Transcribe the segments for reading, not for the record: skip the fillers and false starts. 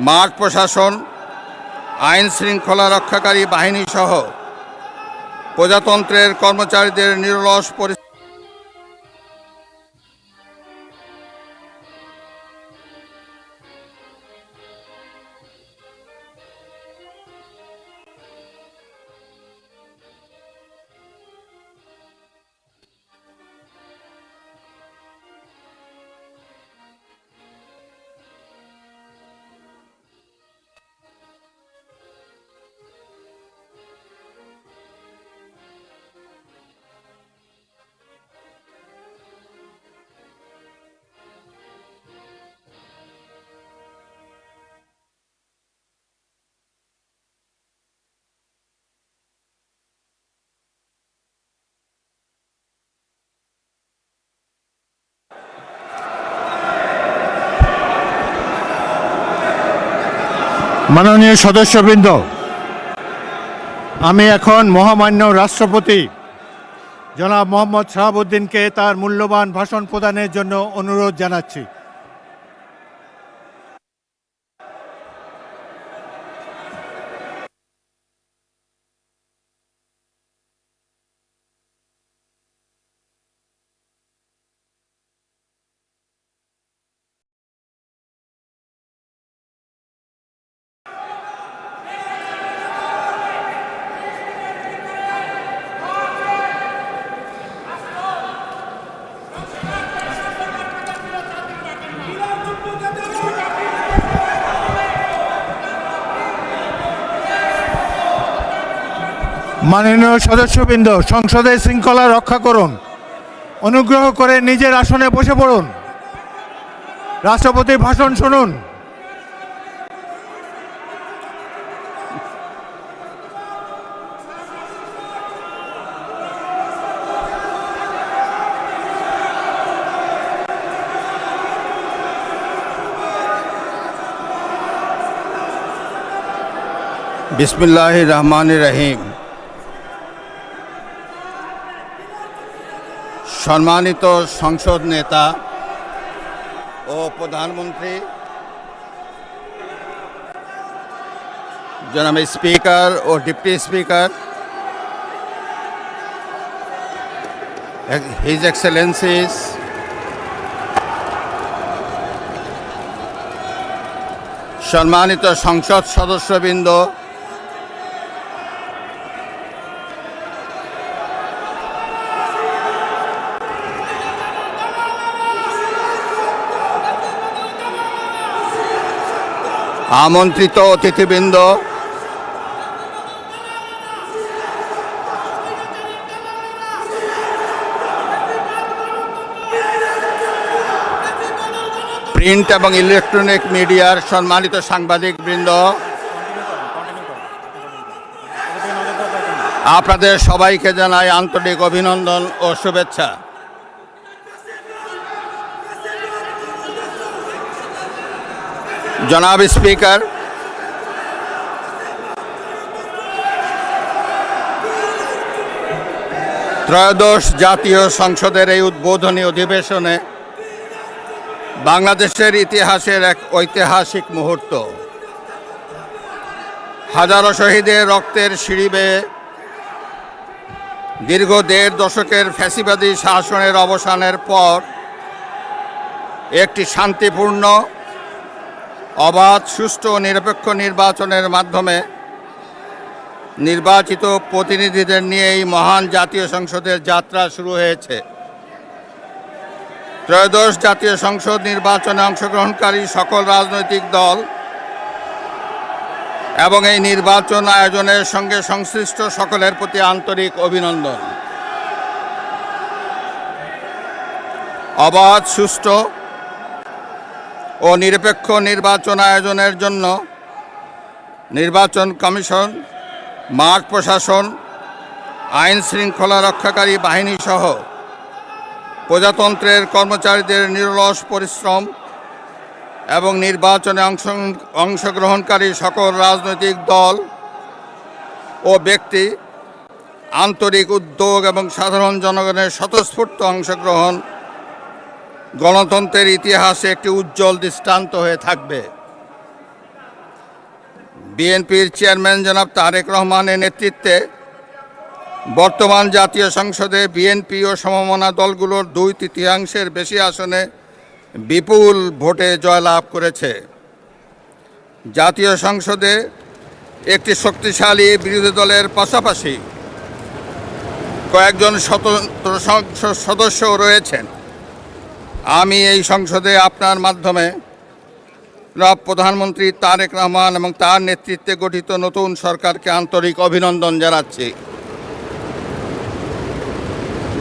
মাঠ প্রশাসন, আইন শৃঙ্খলা রক্ষাকারী বাহিনী সহ প্রজাতন্ত্রের কর্মচারীদের নিরলস পরিশ্রম মাননীয় সদস্যবৃন্দ, আমি এখন মহামান্য রাষ্ট্রপতি জনাব মোহাম্মদ শাহাবুদ্দিনকে তার মূল্যবান ভাষণ প্রদানের জন্য অনুরোধ জানাচ্ছি। মাননীয় সদস্যবৃন্দ, সংসদের শৃঙ্খলা রক্ষা করুন। অনুগ্রহ করে নিজের আসনে বসে পড়ুন। রাষ্ট্রপতির ভাষণ শুনুন। বিসমিল্লাহির রহমানির রহিম। সম্মানিত সংসদ নেতা ও প্রধানমন্ত্রী, জনাব স্পিকার ও ডিপ্টি স্পিকার, হিজ এক্সেলেন্সিস, সম্মানিত সংসদ সদস্যবৃন্দ, আমন্ত্রিত অতিথিবৃন্দ, প্রিন্ট এবং ইলেকট্রনিক মিডিয়ার সম্মানিত সাংবাদিকবৃন্দ, আপনাদের সবাইকে জানাই আন্তরিক অভিনন্দন ও শুভেচ্ছা। জনাব স্পিকার, ত্রয়োদশ জাতীয় সংসদের এই উদ্বোধনী অধিবেশনে বাংলাদেশের ইতিহাসের এক ঐতিহাসিক মুহূর্ত। হাজারো শহীদের রক্তের সিঁড়ি বেয়ে দীর্ঘ ১.৫ দশকের ফ্যাসিবাদী শাসনের অবসানের পর একটি শান্তিপূর্ণ, অবাধ, সুষ্ঠু ও নিরপেক্ষ নির্বাচনের মাধ্যমে নির্বাচিত প্রতিনিধিদের নিয়ে এই মহান জাতীয় সংসদের যাত্রা শুরু হয়েছে। ত্রয়োদশ জাতীয় সংসদ নির্বাচনে অংশগ্রহণকারী সকল রাজনৈতিক দল এবং এই নির্বাচন আয়োজনের সঙ্গে সংশ্লিষ্ট সকলের প্রতি আন্তরিক অভিনন্দন। অবাধ, সুষ্ঠু ও নিরপেক্ষ নির্বাচন আয়োজনের জন্য নির্বাচন কমিশন, মাঠ প্রশাসন, আইন শৃঙ্খলা রক্ষাকারী বাহিনী সহ প্রজাতন্ত্রের কর্মচারীদের নিরলস পরিশ্রম এবং নির্বাচনে অংশগ্রহণকারী সকল রাজনৈতিক দল ও ব্যক্তি, আন্তরিক উদ্যোগ এবং সাধারণ জনগণের স্বতঃস্ফূর্ত অংশগ্রহণ গণতন্ত্রের ইতিহাসে একটি উজ্জ্বল দৃষ্টান্ত হয়ে থাকবে। বিএনপির চেয়ারম্যান জনাব তারেক রহমানের নেতৃত্বে বর্তমান জাতীয় সংসদে বিএনপি ও সমমনা দলগুলোর 2/3 বেশি আসনে বিপুল ভোটে জয়লাভ করেছে। জাতীয় সংসদে একটি শক্তিশালী বিরোধী দলের পাশাপাশি কয়েকজন স্বতন্ত্র সংসদ সদস্যও রয়েছেন। আমি এই সংসদে আপনার মাধ্যমে প্রধানমন্ত্রী তারেক রহমান এবং তার নেতৃত্বে গঠিত নতুন সরকারকে আন্তরিক অভিনন্দন জানাচ্ছি।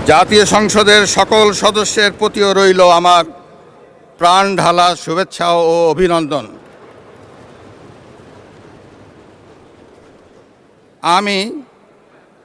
জাতীয় সংসদের সকল সদস্যের প্রতিও রইল আমার প্রাণ ঢালা শুভেচ্ছা ও অভিনন্দন। আমি